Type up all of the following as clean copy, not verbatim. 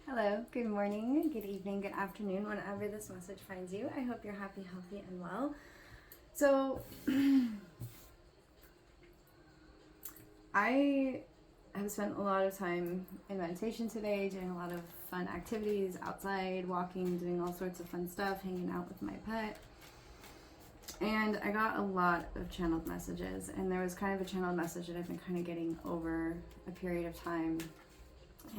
Hello, good morning, good evening, good afternoon, whenever this message finds you. I hope you're happy, healthy, and well. So, I have spent a lot of time in meditation today, doing a lot of fun activities outside, walking, doing all sorts of fun stuff, hanging out with my pet. And I got a lot of channeled messages, and there was kind of a channeled message that I've been kind of getting over a period of time.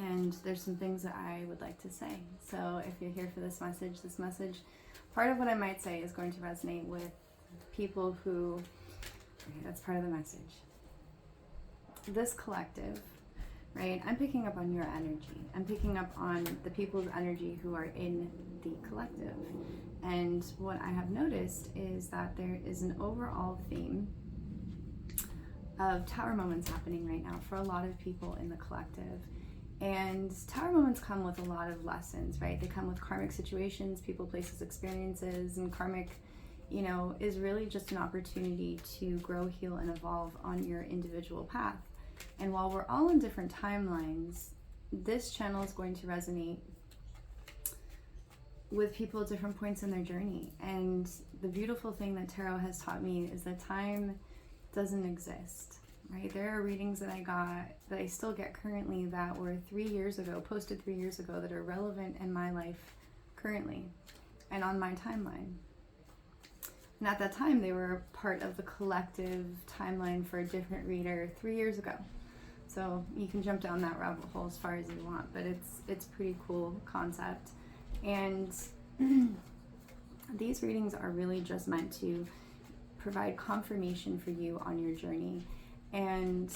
And there's some things that I would like to say. So if you're here for this message, part of what I might say is going to resonate with people who, okay, that's part of the message. This collective, right? I'm picking up on your energy. I'm picking up on the people's energy who are in the collective. And what I have noticed is that there is an overall theme of tower moments happening right now for a lot of people in the collective. And tower moments come with a lot of lessons, right? They come with karmic situations, people, places, experiences, and karmic, is really just an opportunity to grow, heal, and evolve on your individual path. And while we're all in different timelines, this channel is going to resonate with people at different points in their journey. And the beautiful thing that tarot has taught me is that time doesn't exist. Right? There are readings that I got, that I still get currently, that were 3 years ago, posted 3 years ago, that are relevant in my life currently and on my timeline. And at that time, they were part of the collective timeline for a different reader 3 years ago. So you can jump down that rabbit hole as far as you want, but it's pretty cool concept. And these readings are really just meant to provide confirmation for you on your journey. And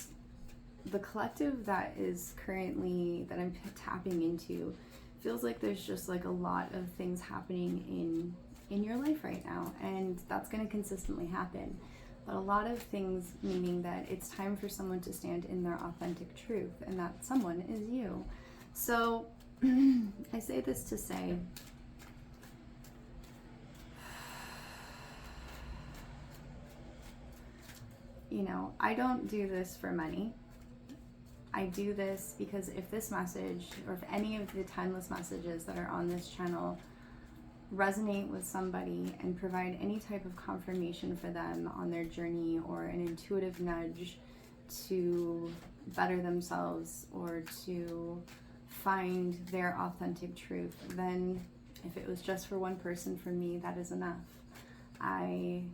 the collective that I'm tapping into feels like there's just like a lot of things happening in your life right now, and that's going to consistently happen. But a lot of things, meaning that it's time for someone to stand in their authentic truth, and that someone is you. So I say this to say, I don't do this for money. I do this because if this message, or if any of the timeless messages that are on this channel resonate with somebody and provide any type of confirmation for them on their journey, or an intuitive nudge to better themselves or to find their authentic truth, then if it was just for one person, for me, that is enough. I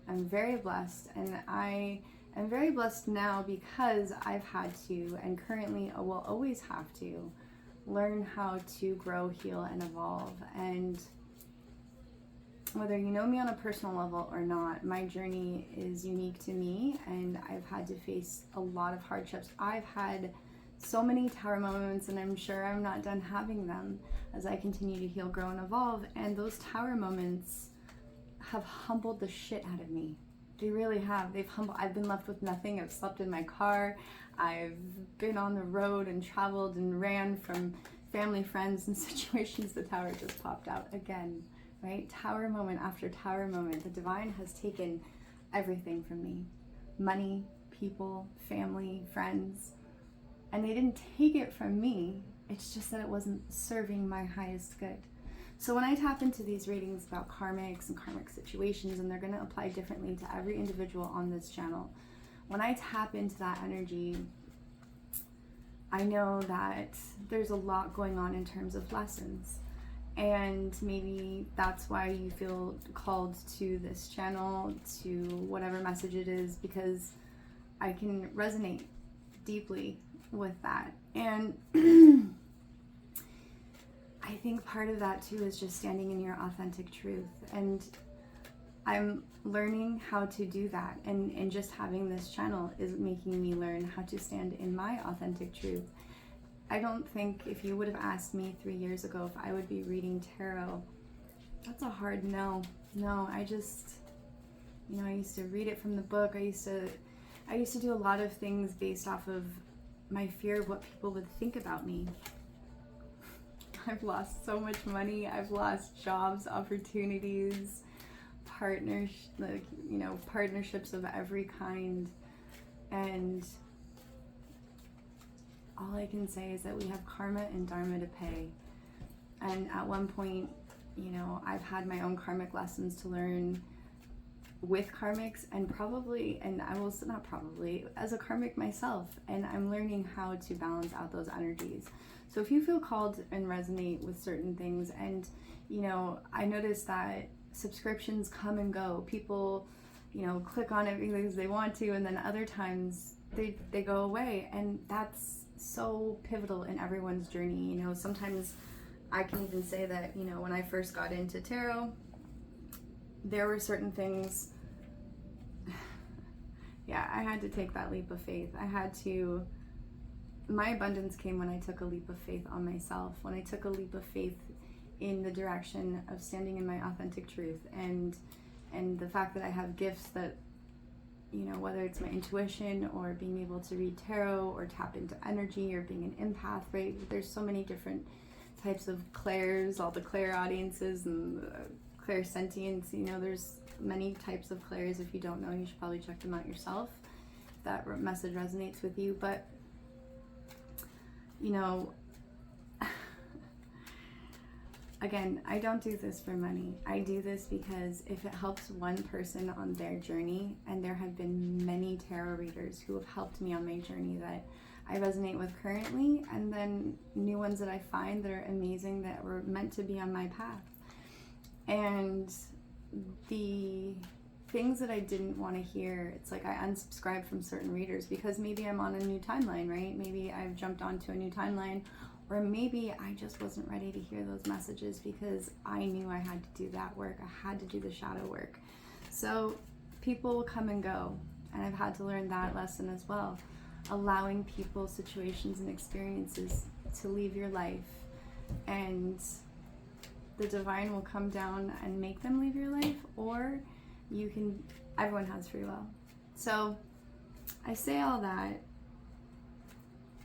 am very blessed, and I am very blessed now because I've had to, and currently will always have to, learn how to grow, heal, and evolve. And whether you know me on a personal level or not, my journey is unique to me, and I've had to face a lot of hardships. I've had so many tower moments, and I'm sure I'm not done having them as I continue to heal, grow, and evolve. And those tower moments have humbled the shit out of me. They really have. I've been left with nothing. I've slept in my car. I've been on the road and traveled and ran from family, friends, and situations. The tower just popped out again, right? Tower moment after tower moment. The divine has taken everything from me. Money, people, family, friends. And they didn't take it from me. It's just that it wasn't serving my highest good. So when I tap into these readings about karmics and karmic situations, and they're going to apply differently to every individual on this channel, when I tap into that energy, I know that there's a lot going on in terms of lessons. And maybe that's why you feel called to this channel, to whatever message it is, because I can resonate deeply with that. And I think part of that too is just standing in your authentic truth, and I'm learning how to do that, and just having this channel is making me learn how to stand in my authentic truth. I don't think, if you would have asked me 3 years ago if I would be reading tarot, that's a hard no. I just, I used to read it from the book. I used to do a lot of things based off of my fear of what people would think about me. I've lost so much money. I've lost jobs, opportunities, partnerships of every kind. And all I can say is that we have karma and dharma to pay. And at one point, you know, I've had my own karmic lessons to learn with karmics, and probably, and I will not probably, as a karmic myself, and I'm learning how to balance out those energies. So if you feel called and resonate with certain things, and you know, I noticed that subscriptions come and go. People, you know, click on it because they want to, and then other times they go away, and that's so pivotal in everyone's journey. You know, sometimes I can even say that, you know, when I first got into tarot, there were certain things, yeah, I had to take that leap of faith. My abundance came when I took a leap of faith on myself, when I took a leap of faith in the direction of standing in my authentic truth, and the fact that I have gifts that, you know, whether it's my intuition or being able to read tarot or tap into energy or being an empath, right? There's so many different types of clairs, all the clairaudiences and clairsentience. You know, there's many types of clairs. If you don't know, you should probably check them out yourself if that message resonates with you. But you know, again, I don't do this for money. I do this because if it helps one person on their journey, and there have been many tarot readers who have helped me on my journey that I resonate with currently, and then new ones that I find that are amazing that were meant to be on my path. And the things that I didn't want to hear, it's like I unsubscribed from certain readers because maybe I'm on a new timeline, right? Maybe I've jumped onto a new timeline, or maybe I just wasn't ready to hear those messages because I knew I had to do that work. I had to do the shadow work. So people will come and go, and I've had to learn that lesson as well. Allowing people, situations, and experiences to leave your life, and the divine will come down and make them leave your life, or you can, everyone has free will. So I say all that,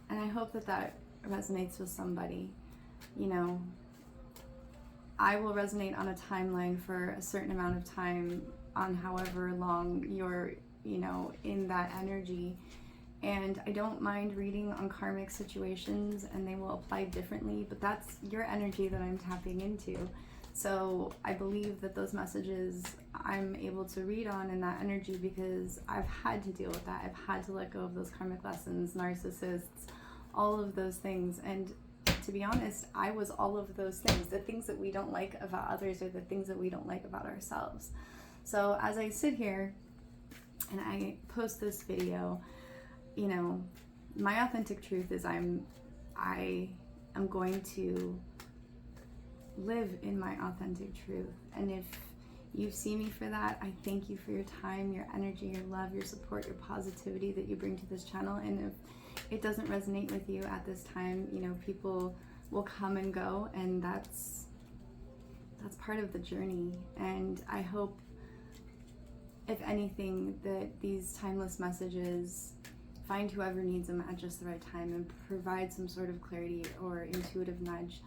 and I hope that that resonates with somebody. You know, I will resonate on a timeline for a certain amount of time, on however long you're, you know, in that energy. And I don't mind reading on karmic situations, and they will apply differently, but that's your energy that I'm tapping into. So I believe that those messages I'm able to read on in that energy because I've had to deal with that. I've had to let go of those karmic lessons, narcissists, all of those things. And to be honest, I was all of those things. The things that we don't like about others are the things that we don't like about ourselves. So as I sit here and I post this video, you know, my authentic truth is I am going to live in my authentic truth. And if you see me for that, I thank you for your time, your energy, your love, your support, your positivity that you bring to this channel. And if it doesn't resonate with you at this time, you know, people will come and go, and that's part of the journey. And I hope, if anything, that these timeless messages find whoever needs them at just the right time and provide some sort of clarity or intuitive nudge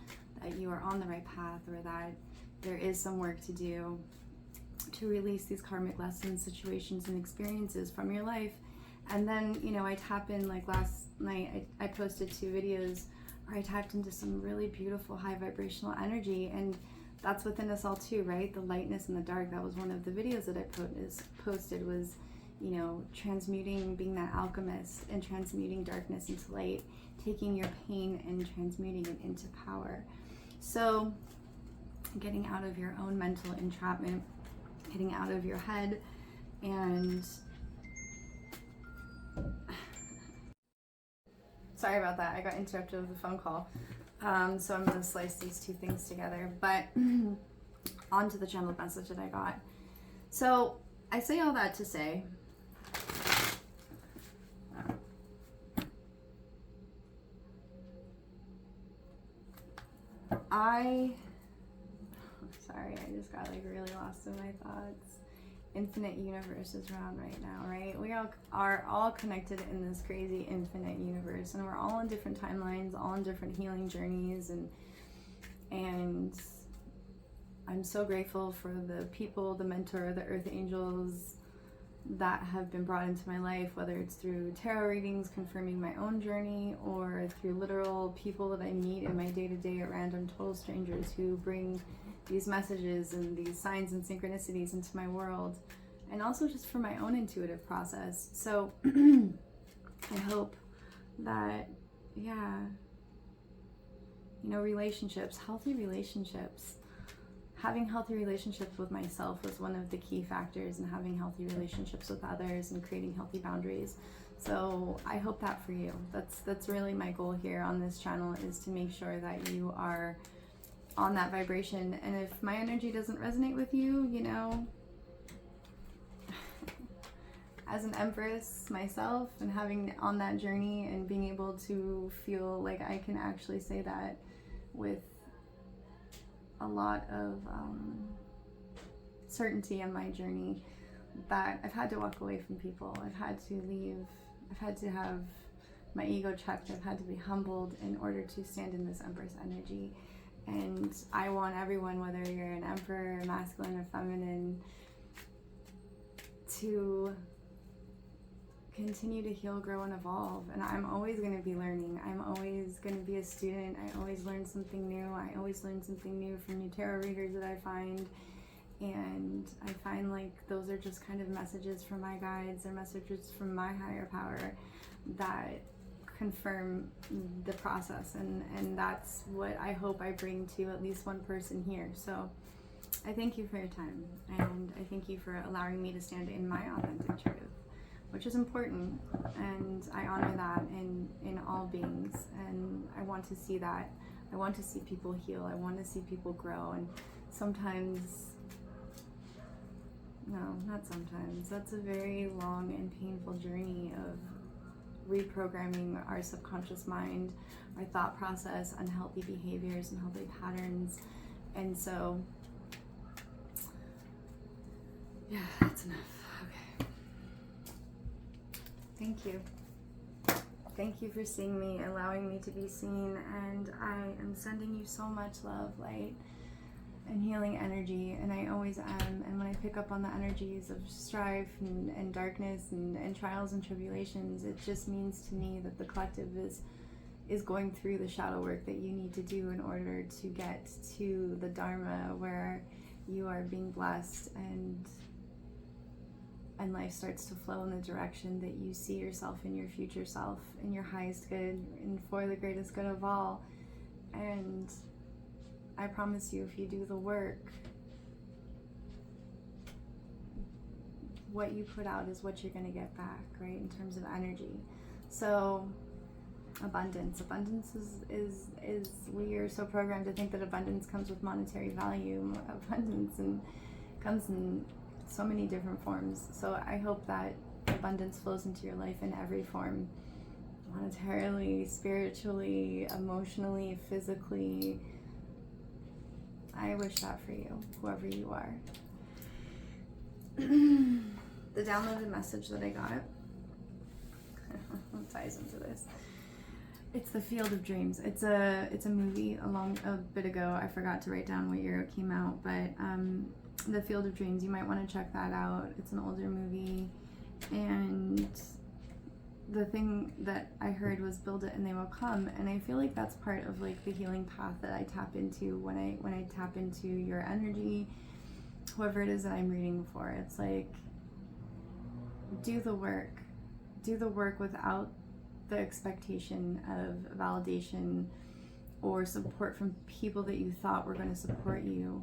that you are on the right path, or that there is some work to do to release these karmic lessons, situations, and experiences from your life. And then, you know, I tap in, like last night, I posted 2 videos where I tapped into some really beautiful high vibrational energy, and that's within us all too, right? The lightness and the dark. That was one of the videos that I posted was, you know, transmuting, being that alchemist, and transmuting darkness into light, taking your pain and transmuting it into power. So getting out of your own mental entrapment, getting out of your head, and sorry about that, I got interrupted with a phone call. So I'm going to slice these 2 things together, but onto the channeled message that I got. So I say all that to say, sorry, I just got like really lost in my thoughts. Infinite universe is around right now, right? We all are all connected in this crazy infinite universe, and we're all on different timelines, all on different healing journeys, and I'm so grateful for the people, the mentor, the earth angels, that have been brought into my life, whether it's through tarot readings confirming my own journey, or through literal people that I meet in my day-to-day at random, total strangers who bring these messages and these signs and synchronicities into my world, and also just for my own intuitive process. So I hope that, yeah, you know, relationships, healthy relationships, having healthy relationships with myself was one of the key factors in having healthy relationships with others and creating healthy boundaries. So I hope that for you. That's really my goal here on this channel, is to make sure that you are on that vibration. And if my energy doesn't resonate with you, you know, as an Empress myself, and having on that journey and being able to feel like I can actually say that with a lot of certainty in my journey, that I've had to walk away from people, I've had to leave, I've had to have my ego checked, I've had to be humbled in order to stand in this Empress energy. And I want everyone, whether you're an Emperor, masculine or feminine, to continue to heal, grow, and evolve. And I'm always going to be learning. I'm always going to be a student. I always learn something new. I always learn something new from new tarot readers that I find. And I find like those are just kind of messages from my guides, or messages from my higher power that confirm the process. And that's what I hope I bring to at least one person here. So I thank you for your time, and I thank you for allowing me to stand in my authentic truth, which is important, and I honor that in all beings. And I want to see that. I want to see people heal. I want to see people grow. And sometimes, no, not sometimes, that's a very long and painful journey of reprogramming our subconscious mind, our thought process, unhealthy behaviors, unhealthy patterns. And so, yeah, that's enough. Okay. Thank you. Thank you for seeing me, allowing me to be seen, and I am sending you so much love, light, and healing energy, and I always am. And when I pick up on the energies of strife and darkness and trials and tribulations, it just means to me that the collective is going through the shadow work that you need to do in order to get to the Dharma, where you are being blessed and life starts to flow in the direction that you see yourself in your future self, in your highest good, and for the greatest good of all. And I promise you, if you do the work, what you put out is what you're going to get back, right, in terms of energy. So abundance is we are so programmed to think that abundance comes with monetary value. Abundance comes in so many different forms. So I hope that abundance flows into your life in every form, monetarily, spiritually, emotionally, physically. I wish that for you, whoever you are. The downloaded message that I got ties into this. It's The Field of Dreams. It's a movie a bit ago. I forgot to write down what year it came out, but The Field of Dreams, you might want to check that out. It's an older movie, and the thing that I heard was build it and they will come. And I feel like that's part of like the healing path that I tap into when I tap into your energy, whoever it is that I'm reading for. It's like, do the work without the expectation of validation or support from people that you thought were going to support you.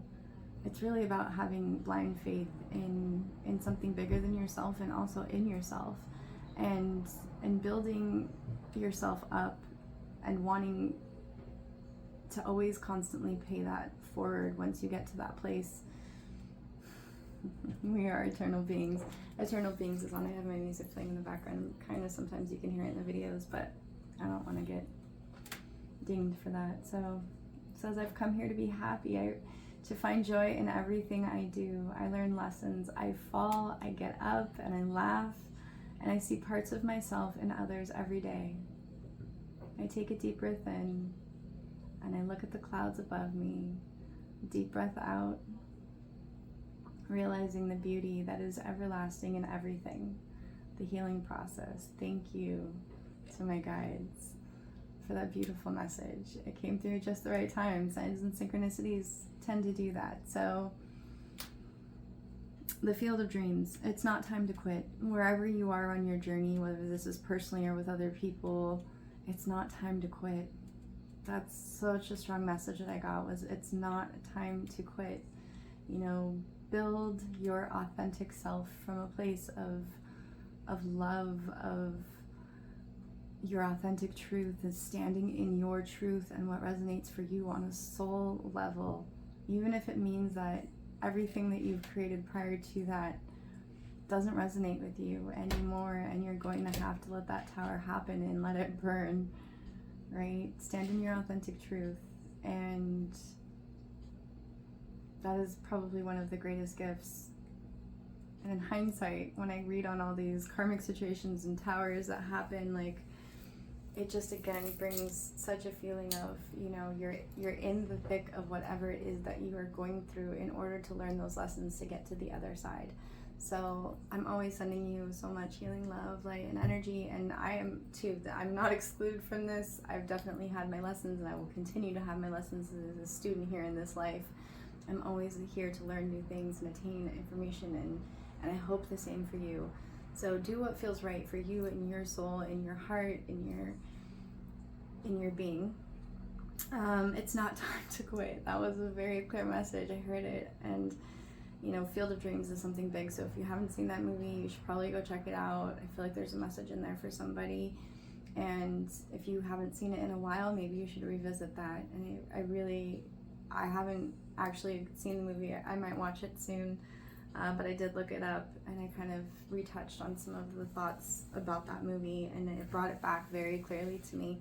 It's really about having blind faith in something bigger than yourself, and also in yourself, and building yourself up, and wanting to always constantly pay that forward once you get to that place. We are eternal beings. Eternal Beings is on. I have my music playing in the background. Kind of sometimes you can hear it in the videos, but I don't want to get dinged for that. So it says, I've come here to be happy, to find joy in everything I do. I learn lessons. I fall, I get up, and I laugh, and I see parts of myself in others every day. I take a deep breath in, and I look at the clouds above me. Deep breath out. realizing the beauty that is everlasting in everything, the healing process. Thank you to my guides for that beautiful message. It came through at just the right time. Signs and synchronicities tend to do that. So the field of dreams, it's not time to quit. Wherever you are on your journey, whether this is personally or with other people, it's not time to quit. That's such a strong message that I got, was it's not time to quit. You know, build your authentic self from a place of love, of your authentic truth, is standing in your truth and what resonates for you on a soul level, even if it means that everything that you've created prior to that doesn't resonate with you anymore, and you're going to have to let that tower happen and let it burn, right? Stand in your authentic truth. And that is probably one of the greatest gifts. And in hindsight, when I read on all these karmic situations and towers that happen, like, it just again brings such a feeling of, you know, you're in the thick of whatever it is that you are going through in order to learn those lessons to get to the other side. So I'm always sending you so much healing love, light, and energy, and I am too. I'm not excluded from this. I've definitely had my lessons, and I will continue to have my lessons as a student here in this life. I'm always here to learn new things and attain information, and I hope the same for you. So do what feels right for you in your soul, in your heart, in your being. It's not time to quit. That was a very clear message. I heard it, and you know, Field of Dreams is something big. So if you haven't seen that movie, you should probably go check it out. I feel like there's a message in there for somebody. And if you haven't seen it in a while, maybe you should revisit that. And I haven't actually seen the movie. I might watch it soon. But I did look it up, and I kind of retouched on some of the thoughts about that movie, and it brought it back very clearly to me.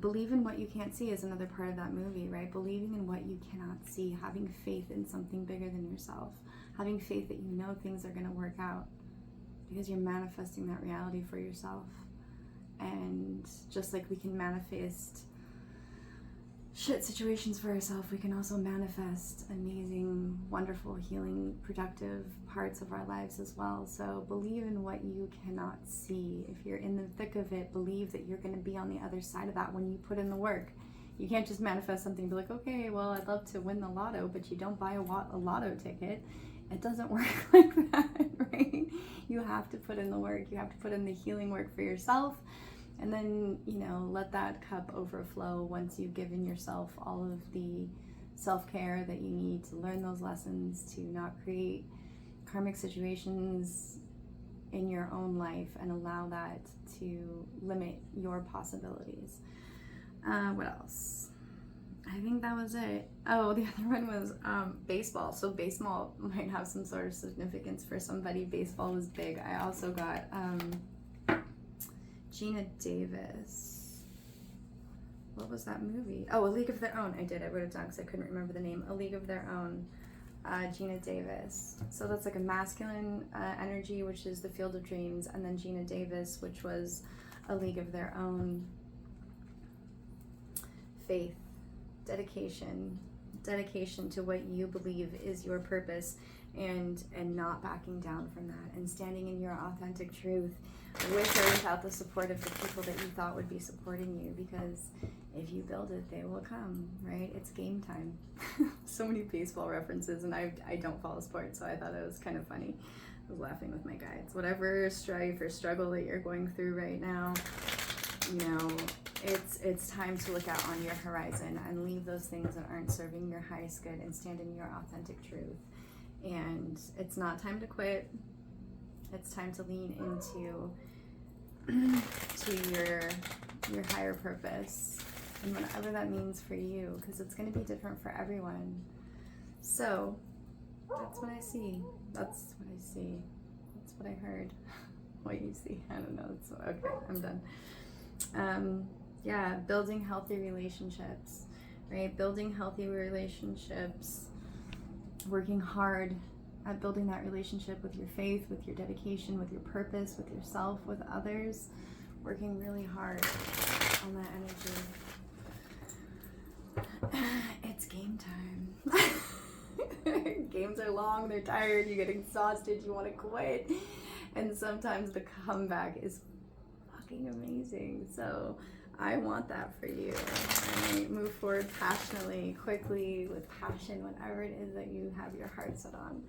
Believe in what you can't see is another part of that movie, right? Believing in what you cannot see, having faith in something bigger than yourself, having faith that you know things are going to work out because you're manifesting that reality for yourself. And just like we can manifest shit situations for ourselves, we can also manifest amazing, wonderful, healing, productive parts of our lives as well. So believe in what you cannot see. If you're in the thick of it, believe that you're going to be on the other side of that when you put in the work. You can't just manifest something and be like, okay, well, I'd love to win the lotto, but you don't buy a lotto ticket. It doesn't work like that, right? You have to put in the work. You have to put in the healing work for yourself. And then, you know, let that cup overflow once you've given yourself all of the self-care that you need to learn those lessons, to not create karmic situations in your own life and allow that to limit your possibilities. What else? I think that was it. Oh, the other one was baseball. So baseball might have some sort of significance for somebody. Baseball was big. I also got Gina Davis. What was that movie? Oh, A League of Their Own. I wrote it down because I couldn't remember the name. A League of Their Own. Gina Davis. So that's like a masculine energy, which is the Field of Dreams, and then Gina Davis, which was A League of Their Own. Faith, dedication to what you believe is your purpose, and not backing down from that, and standing in your authentic truth with or without the support of the people that you thought would be supporting you, because if you build it, they will come, right? It's game time. So many baseball references, and I don't follow sports, so I thought it was kind of funny. I was laughing with my guides. Whatever strife or struggle that you're going through right now, you know, it's time to look out on your horizon and leave those things that aren't serving your highest good and stand in your authentic truth. And it's not time to quit. It's time to lean into your higher purpose, and whatever that means for you, because it's going to be different for everyone. So that's what I see. That's what I see. That's what I heard. What you see, I don't know. It's okay. I'm done. Yeah, building healthy relationships, right? Building healthy relationships, working hard at building that relationship with your faith, with your dedication, with your purpose, with yourself, with others, working really hard on that energy. It's game time. Game times are long, they're tired, you get exhausted, you want to quit. And sometimes the comeback is fucking amazing. So I want that for you. Right? Move forward passionately, quickly, with passion, whatever it is that you have your heart set on.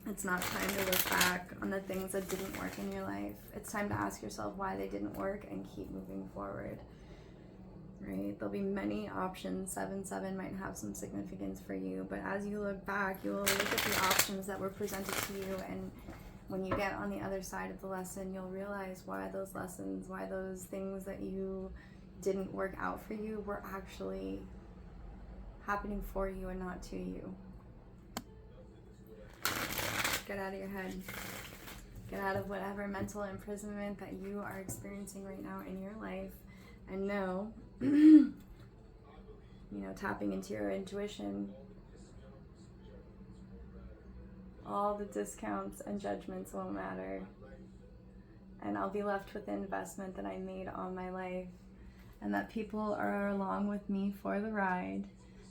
It's not time to look back on the things that didn't work in your life. It's time to ask yourself why they didn't work and keep moving forward. Right? There'll be many options. 7-7 might have some significance for you, but as you look back, you will look at the options that were presented to you, and when you get on the other side of the lesson, you'll realize why those lessons, why those things that you didn't work out for you were actually happening for you and not to you. Get out of your head. Get out of whatever mental imprisonment that you are experiencing right now in your life, and know, tapping into your intuition, all the discounts and judgments won't matter, and I'll be left with the investment that I made on my life, and that people are along with me for the ride.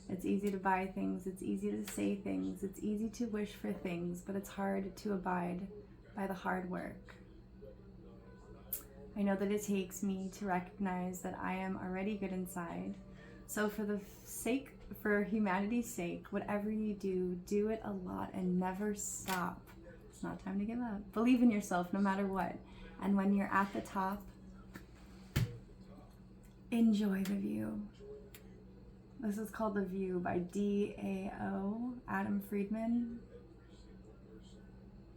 It's easy to buy things, it's easy to say things, it's easy to wish for things, but it's hard to abide by the hard work. I know that it takes me to recognize that I am already good inside. So for humanity's sake, whatever you do, do it a lot and never stop. It's not time to give up. Believe in yourself no matter what. And when you're at the top, enjoy the view. This is called The View by DAO, Adam Friedman.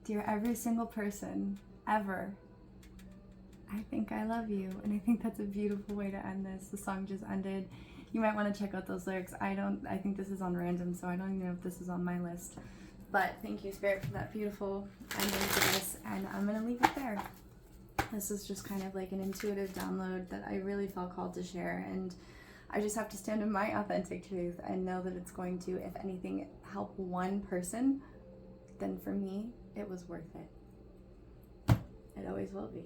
Dear every single person, ever, I think I love you. And I think that's a beautiful way to end this. The song just ended. You might want to check out those lyrics. I think this is on random, so I don't even know if this is on my list. But thank you, Spirit, for that beautiful ending to this. And I'm going to leave it there. This is just kind of like an intuitive download that I really felt called to share. And I just have to stand in my authentic truth and know that it's going to, if anything, help one person, then for me, it was worth it. It always will be.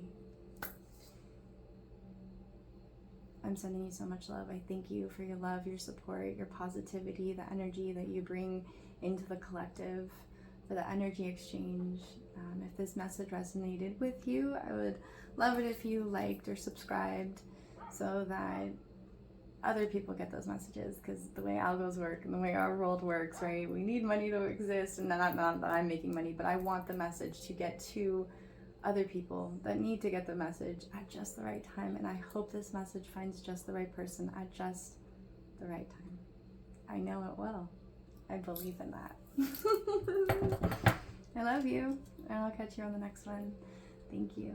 I'm sending you so much love. I thank you for your love, your support, your positivity, the energy that you bring into the collective, for the energy exchange. If this message resonated with you, I would love it if you liked or subscribed so that other people get those messages, because the way algos work and the way our world works, right? We need money to exist, and not that I'm making money, but I want the message to get to other people that need to get the message at just the right time, and I hope this message finds just the right person at just the right time. I know it will. I believe in that. I love you, and I'll catch you on the next one. Thank you.